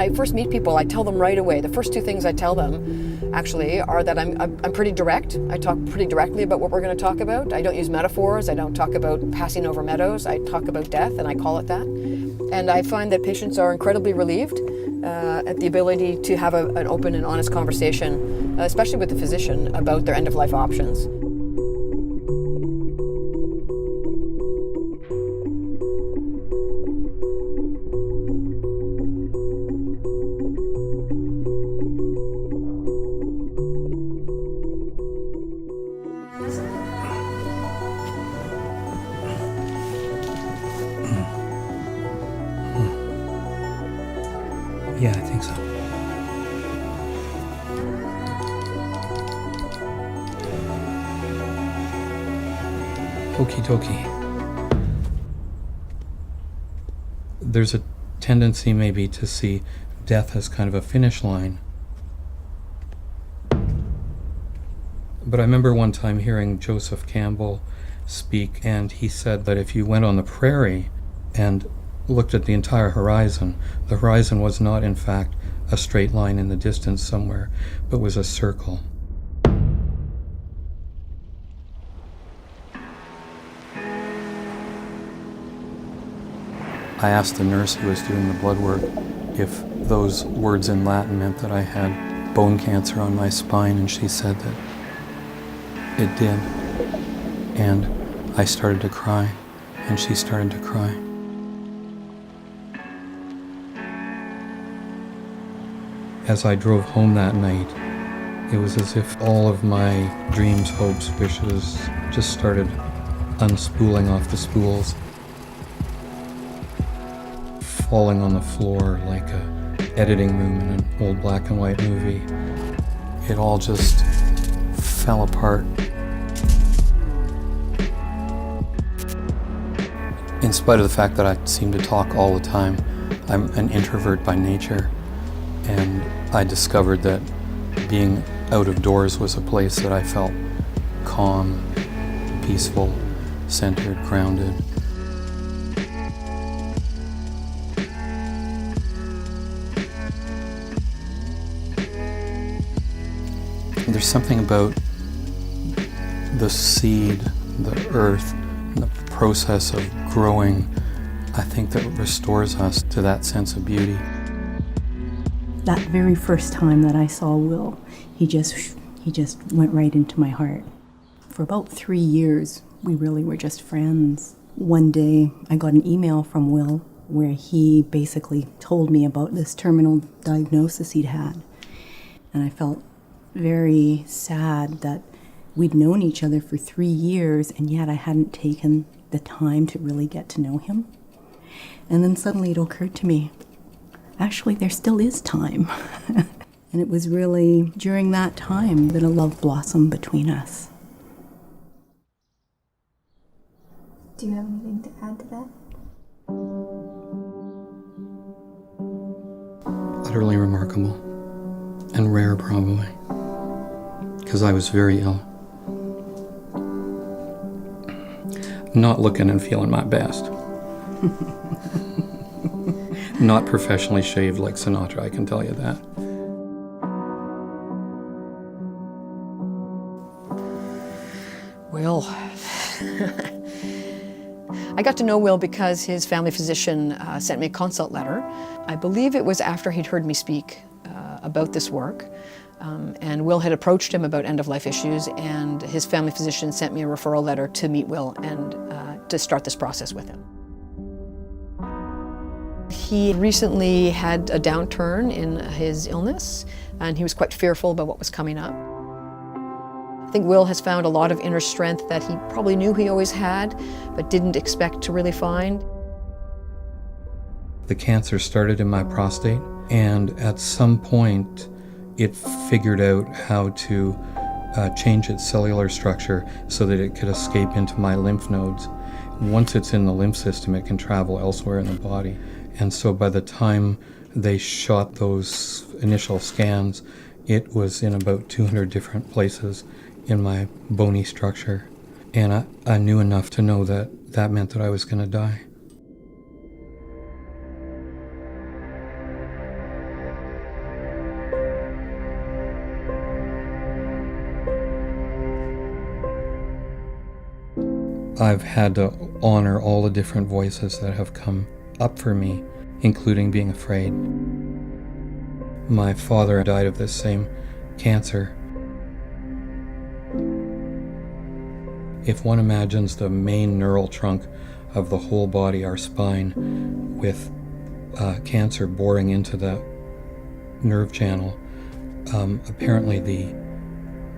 I first meet people, I tell them right away. The first two things I tell them, actually, are that I'm pretty direct. I talk pretty directly about what we're going to talk about. I don't use metaphors. I don't talk about passing over meadows. I talk about death, and I call it that. And I find that patients are incredibly relieved at the ability to have an open and honest conversation, especially with the physician, about their end-of-life options. Yeah, I think so. Okie dokie. There's a tendency maybe to see death as kind of a finish line. But I remember one time hearing Joseph Campbell speak, and he said that if you went on the prairie and looked at the entire horizon, the horizon was not in fact a straight line in the distance somewhere, but was a circle. I asked the nurse who was doing the blood work if those words in Latin meant that I had bone cancer on my spine, and she said that it did. And I started to cry, and she started to cry. As I drove home that night, it was as if all of my dreams, hopes, wishes just started unspooling off the spools, falling on the floor like a editing room in an old black and white movie. It all just fell apart. In spite of the fact that I seem to talk all the time, I'm an introvert by nature. And I discovered that being out of doors was a place that I felt calm, peaceful, centered, grounded. There's something about the seed, the earth, and the process of growing, I think, that restores us to that sense of beauty. That very first time that I saw Will, he just went right into my heart. For about 3 years, we really were just friends. One day, I got an email from Will where he basically told me about this terminal diagnosis he'd had. And I felt very sad that we'd known each other for 3 years, and yet I hadn't taken the time to really get to know him. And then suddenly it occurred to me, actually, there still is time. And it was really during that time that a love blossomed between us. Do you have anything to add to that? Utterly remarkable. And rare, probably. Because I was very ill. Not looking and feeling my best. Not professionally shaved like Sinatra, I can tell you that. Will. I got to know Will because his family physician sent me a consult letter. I believe it was after he'd heard me speak about this work. And Will had approached him about end-of-life issues, and his family physician sent me a referral letter to meet Will and to start this process with him. He recently had a downturn in his illness, and he was quite fearful about what was coming up. I think Will has found a lot of inner strength that he probably knew he always had, but didn't expect to really find. The cancer started in my prostate, and at some point, it figured out how to change its cellular structure so that it could escape into my lymph nodes. Once it's in the lymph system, it can travel elsewhere in the body. And so by the time they shot those initial scans, it was in about 200 different places in my bony structure. And I knew enough to know that that meant that I was going to die. I've had to honor all the different voices that have come up for me, including being afraid. My father died of this same cancer. If one imagines the main neural trunk of the whole body, our spine, with cancer boring into the nerve channel, apparently the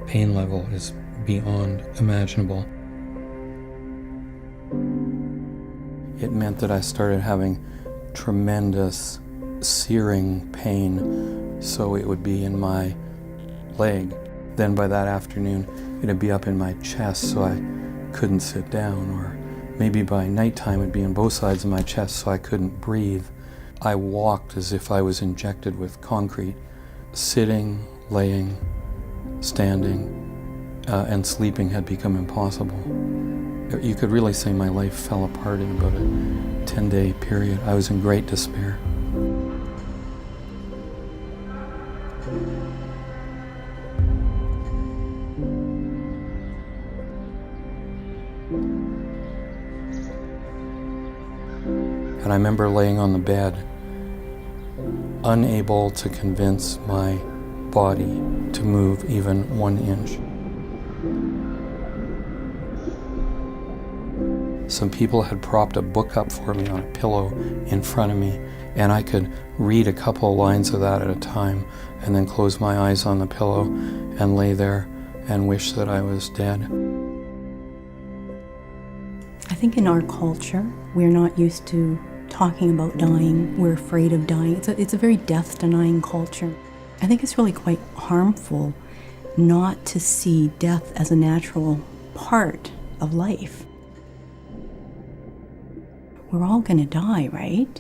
pain level is beyond imaginable. It meant that I started having tremendous searing pain, so it would be in my leg. Then by that afternoon, it'd be up in my chest, so I couldn't sit down, or maybe by nighttime it'd be on both sides of my chest, so I couldn't breathe. I walked as if I was injected with concrete. Sitting, laying, standing, and sleeping had become impossible. You could really say my life fell apart in about a 10-day period. I was in great despair. And I remember laying on the bed, unable to convince my body to move even 1 inch. Some people had propped a book up for me on a pillow in front of me, and I could read a couple of lines of that at a time and then close my eyes on the pillow and lay there and wish that I was dead. I think in our culture, we're not used to talking about dying. We're afraid of dying. It's a very death-denying culture. I think it's really quite harmful not to see death as a natural part of life. We're all going to die, right?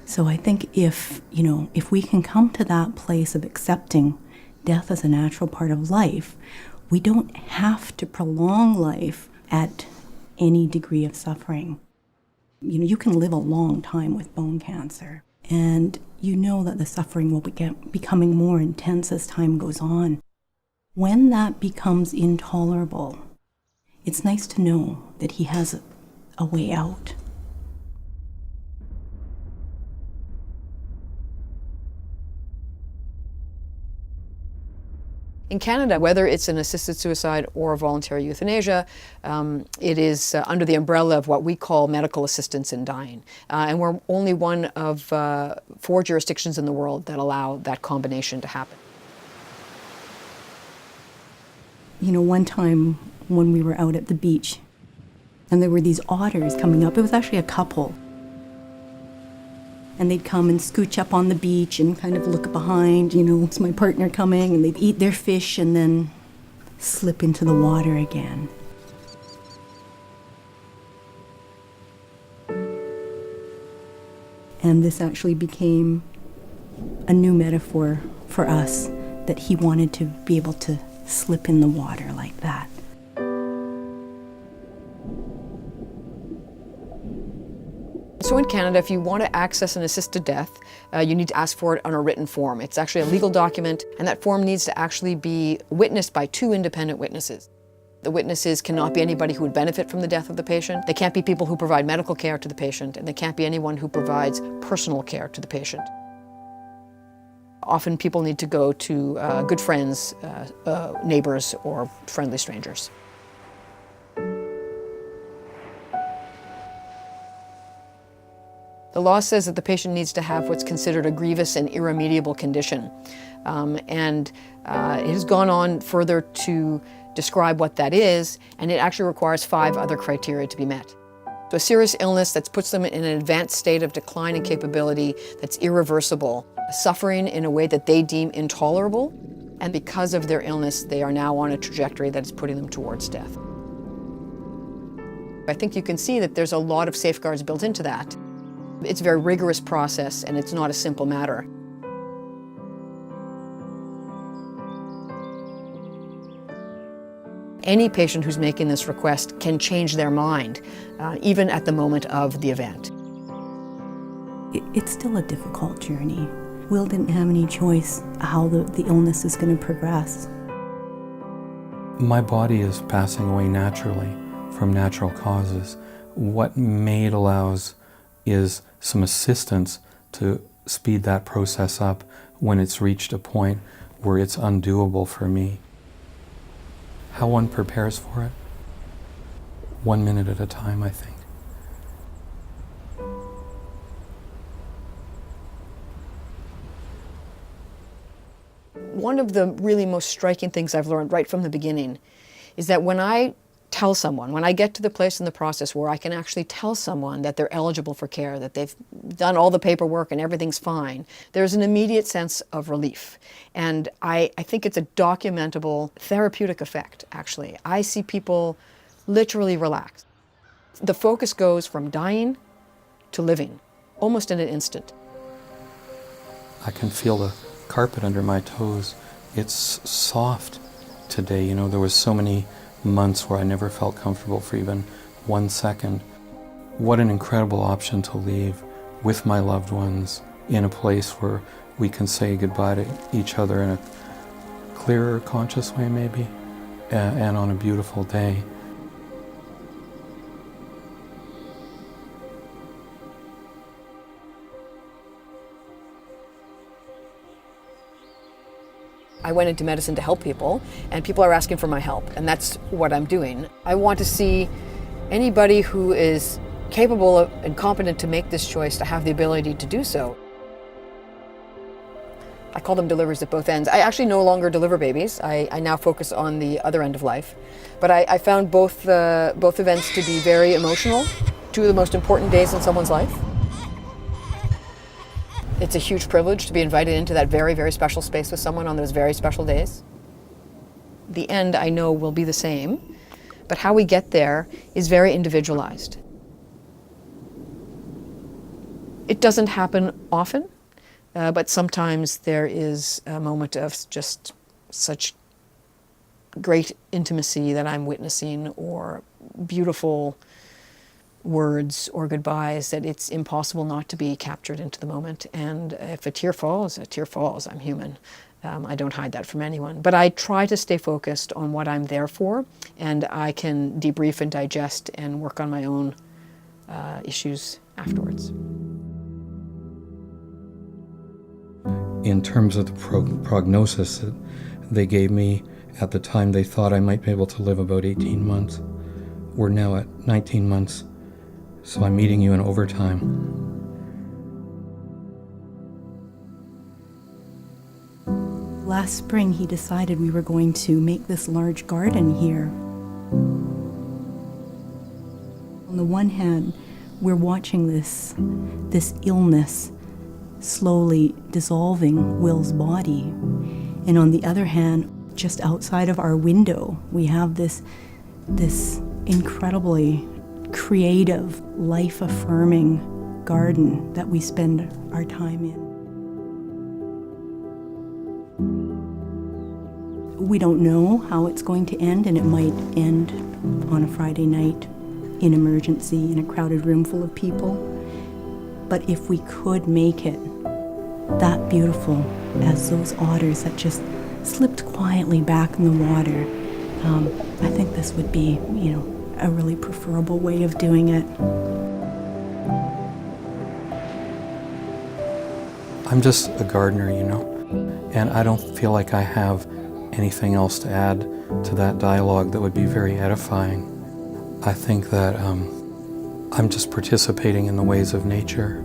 So I think if we can come to that place of accepting death as a natural part of life, we don't have to prolong life at any degree of suffering. You can live a long time with bone cancer, and you know that the suffering will be becoming more intense as time goes on. When that becomes intolerable, it's nice to know that he has a way out. In Canada, whether it's an assisted suicide or voluntary euthanasia, it is under the umbrella of what we call medical assistance in dying. And we're only one of 4 jurisdictions in the world that allow that combination to happen. One time when we were out at the beach, and there were these otters coming up. It was actually a couple. And they'd come and scooch up on the beach and kind of look behind, it's my partner coming, and they'd eat their fish and then slip into the water again. And this actually became a new metaphor for us, that he wanted to be able to slip in the water like that. So in Canada, if you want to access an assisted death, you need to ask for it on a written form. It's actually a legal document, and that form needs to actually be witnessed by 2 independent witnesses. The witnesses cannot be anybody who would benefit from the death of the patient. They can't be people who provide medical care to the patient, and they can't be anyone who provides personal care to the patient. Often people need to go to good friends, neighbors, or friendly strangers. The law says that the patient needs to have what's considered a grievous and irremediable condition. It has gone on further to describe what that is, and it actually requires 5 other criteria to be met. So a serious illness that puts them in an advanced state of decline and capability that's irreversible, suffering in a way that they deem intolerable, and because of their illness, they are now on a trajectory that is putting them towards death. I think you can see that there's a lot of safeguards built into that. It's a very rigorous process, and it's not a simple matter. Any patient who's making this request can change their mind, even at the moment of the event. It's still a difficult journey. Will didn't have any choice how the illness is going to progress. My body is passing away naturally from natural causes. What MAID allows is some assistance to speed that process up when it's reached a point where it's undoable for me. How one prepares for it? 1 minute at a time, I think. One of the really most striking things I've learned right from the beginning is that when I tell someone, when I get to the place in the process where I can actually tell someone that they're eligible for care, that they've done all the paperwork and everything's fine, there's an immediate sense of relief. And I think it's a documentable therapeutic effect, actually. I see people literally relax. The focus goes from dying to living, almost in an instant. I can feel the carpet under my toes. It's soft today. You know, there was so many months where I never felt comfortable for even 1 second. What an incredible option to leave with my loved ones in a place where we can say goodbye to each other in a clearer, conscious way maybe, and on a beautiful day. I went into medicine to help people, and people are asking for my help, and that's what I'm doing. I want to see anybody who is capable of, and competent to make this choice to have the ability to do so. I call them deliverers at both ends. I actually no longer deliver babies. I now focus on the other end of life. But I found both events to be very emotional, two of the most important days in someone's life. It's a huge privilege to be invited into that very, very special space with someone on those very special days. The end, I know, will be the same, but how we get there is very individualized. It doesn't happen often, but sometimes there is a moment of just such great intimacy that I'm witnessing, or beautiful words or goodbyes that it's impossible not to be captured into the moment. And if a tear falls, I'm human. I don't hide that from anyone. But I try to stay focused on what I'm there for, and I can debrief and digest and work on my own issues afterwards. In terms of the prognosis that they gave me at the time, they thought I might be able to live about 18 months. We're now at 19 months. So I'm meeting you in overtime. Last spring, he decided we were going to make this large garden here. On the one hand, we're watching this illness slowly dissolving Will's body. And on the other hand, just outside of our window, we have this incredibly creative, life-affirming garden that we spend our time in. We don't know how it's going to end, and it might end on a Friday night in emergency in a crowded room full of people. But if we could make it that beautiful as those otters that just slipped quietly back in the water, I think this would be, a really preferable way of doing it. I'm just a gardener, and I don't feel like I have anything else to add to that dialogue that would be very edifying. I think that I'm just participating in the ways of nature.